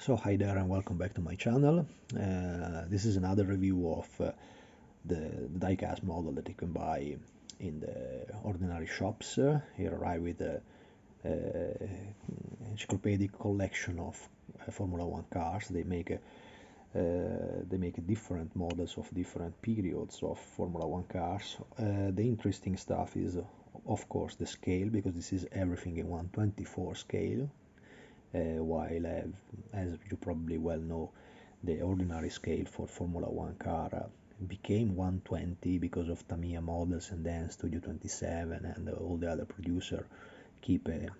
So hi there and welcome back to my channel. This is another review of the die-cast model that you can buy in the ordinary shops. Here arrive with a encyclopedic collection of Formula One cars. They make different models of different periods of Formula One cars. The interesting stuff is, of course, the scale, because this is everything in 1/24 scale. While as you probably well know, the ordinary scale for Formula One car became 120 because of Tamiya models, and then Studio 27 and all the other producers keep a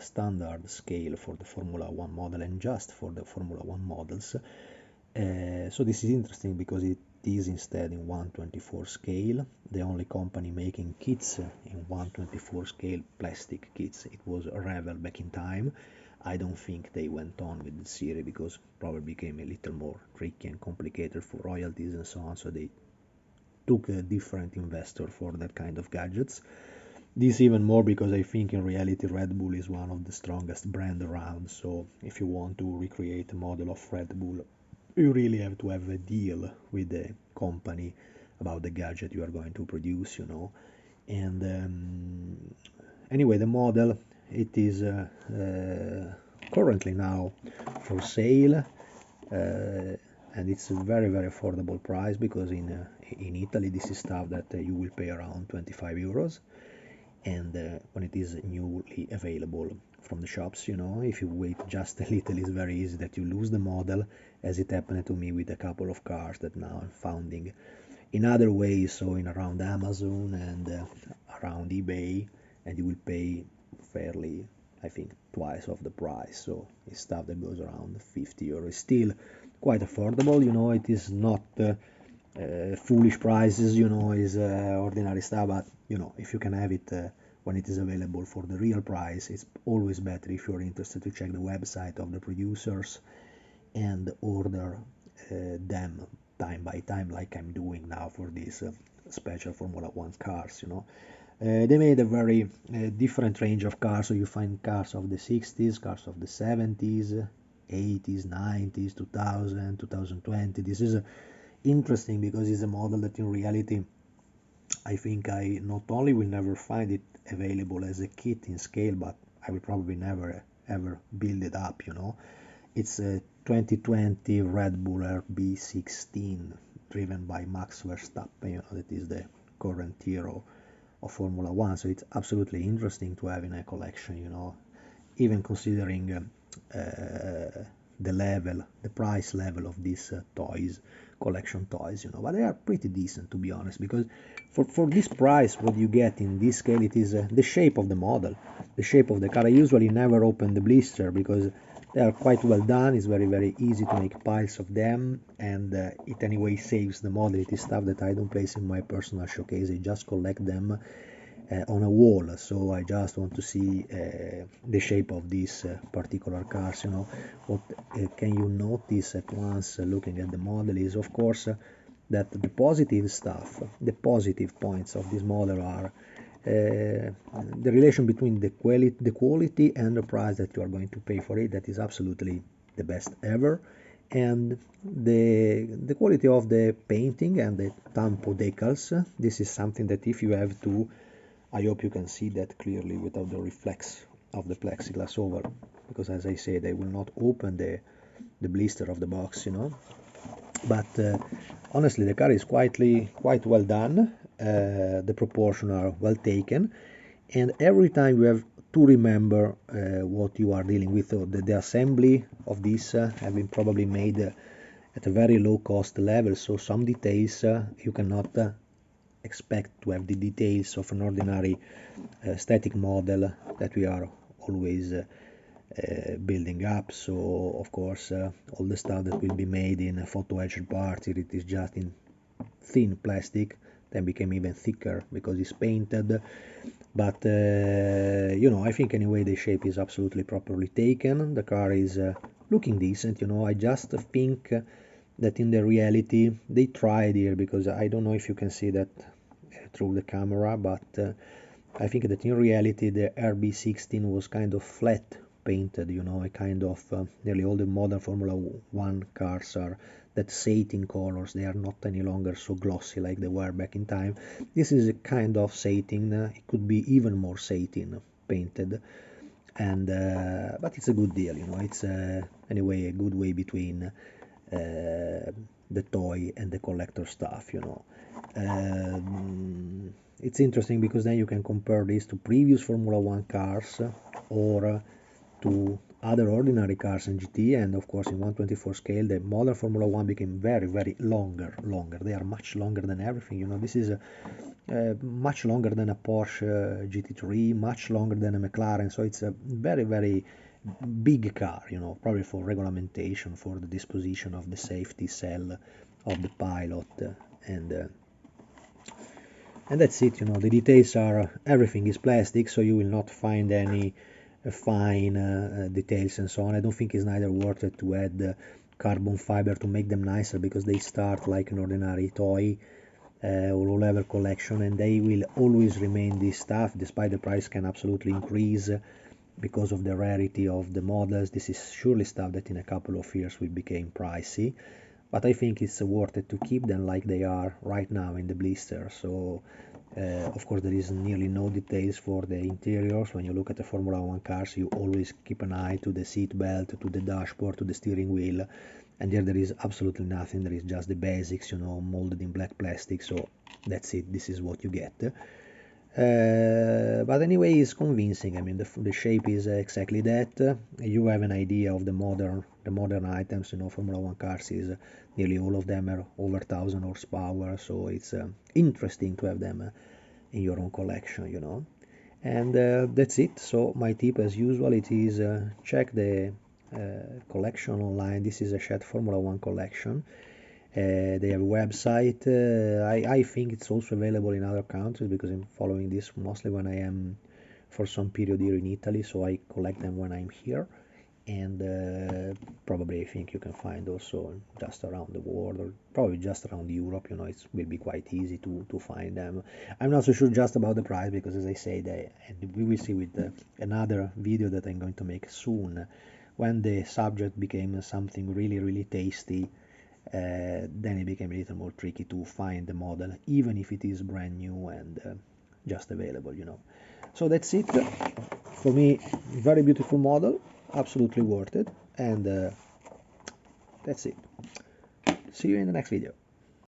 standard scale for the Formula One model and just for the Formula One models. So this is interesting because it is instead in 1/24 scale. The only company making kits in 1/24 scale, plastic kits, it was Revell back in time. I don't think they went on with the series because probably became a little more tricky and complicated for royalties and so on, so they took a different investor for that kind of gadgets. This even more because I think in reality Red Bull is one of the strongest brand around, so if you want to recreate a model of Red Bull, you really have to have a deal with the company about the gadget you are going to produce, and anyway, the model, it is currently now for sale, and it's a very affordable price because in Italy this is stuff that you will pay around 25 euros, and when it is newly available from the shops, if you wait just a little, it's very easy that you lose the model, as it happened to me with a couple of cars that now I'm finding in other ways, so in around Amazon and around eBay, and you will pay fairly, I think, twice of the price. So it's stuff that goes around 50 euros, still quite affordable. It is not foolish prices, is ordinary stuff, but if you can have it when it is available for the real price, it's always better, if you're interested, to check the website of the producers and order them time by time, like I'm doing now for these special Formula One cars. They made a very different range of cars, so you find cars of the 60s, cars of the 70s, 80s, 90s, 2000, 2020. This is interesting because it's a model that in reality I think I not only will never find it available as a kit in scale, but I will probably never ever build it up. It's a 2020 Red Bull RB16 driven by Max Verstappen, that is the current hero of Formula One. So it's absolutely interesting to have in a collection, even considering the price level of these collection toys, but they are pretty decent, to be honest, because for this price, what you get in this scale, it is the shape of the model, the shape of the car. I usually never open the blister because they are quite well done. It's very easy to make piles of them, and it anyway saves the model. It is stuff that I don't place in my personal showcase. I just collect them on a wall, so I just want to see the shape of these particular cars. What can you notice at once looking at the model is, of course, that the positive stuff, the positive points of this model are the relation between the quality and the price that you are going to pay for it. That is absolutely the best ever. And the quality of the painting and the tampo decals, this is something that if you have to, I hope you can see that clearly without the reflex of the plexiglass over, because as I said, I will not open the blister of the box, but honestly the car is quite well done. The proportions are well taken, and every time you have to remember what you are dealing with. So the assembly of this have been probably made at a very low cost level, so some details you cannot expect to have the details of an ordinary static model that we are always building up. So of course all the stuff that will be made in a photo etched part, it is just in thin plastic, then became even thicker because it's painted. But I think anyway the shape is absolutely properly taken. The car is looking decent. I just think that in the reality they tried here, because I don't know if you can see that through the camera, but I think that in reality the RB16 was kind of flat painted, you know, a kind of nearly all the modern Formula One cars are that satin colors. They are not any longer so glossy like they were back in time. This is a kind of satin. It could be even more satin painted, and but it's a good deal, you know. It's anyway a good way between the toy and the collector stuff, you know. It's interesting because then you can compare this to previous Formula One cars or to other ordinary cars in GT, and of course in 124 scale the modern Formula One became very longer. They are much longer than everything, you know. This is much longer than a Porsche GT3, much longer than a McLaren, so it's a very big car, you know, probably for regulation, for the disposition of the safety cell of the pilot, and that's it, you know. The details are, everything is plastic, so you will not find any fine details and so on. I don't think it's neither worth it to add carbon fiber to make them nicer, because they start like an ordinary toy or all-ever collection, and they will always remain this stuff, despite the price can absolutely increase because of the rarity of the models. This is surely stuff that in a couple of years will become pricey, but I think it's worth it to keep them like they are right now in the blister. So of course there is nearly no details for the interiors. When you look at the Formula One cars, you always keep an eye to the seat belt, to the dashboard, to the steering wheel, and there is absolutely nothing. There is just the basics, you know, molded in black plastic. So that's it, this is what you get. But anyway, it's convincing. I mean, the shape is exactly that. You have an idea of the modern items, you know. Formula One cars is nearly all of them are over 1000 horsepower, so it's interesting to have them in your own collection, you know. And that's it. So my tip, as usual, it is check the collection online. This is a Shed Formula One collection. They have a website. I think it's also available in other countries, because I'm following this mostly when I am for some period here in Italy, so I collect them when I'm here. And probably I think you can find also just around the world, or probably just around Europe, you know. It will be quite easy to find them. I'm not so sure just about the price, because as I said, and we will see with another video that I'm going to make soon, when the subject became something really tasty, then it became a little more tricky to find the model, even if it is brand new and just available, you know. So that's it. For me, very beautiful model, absolutely worth it, and that's it. See you in the next video.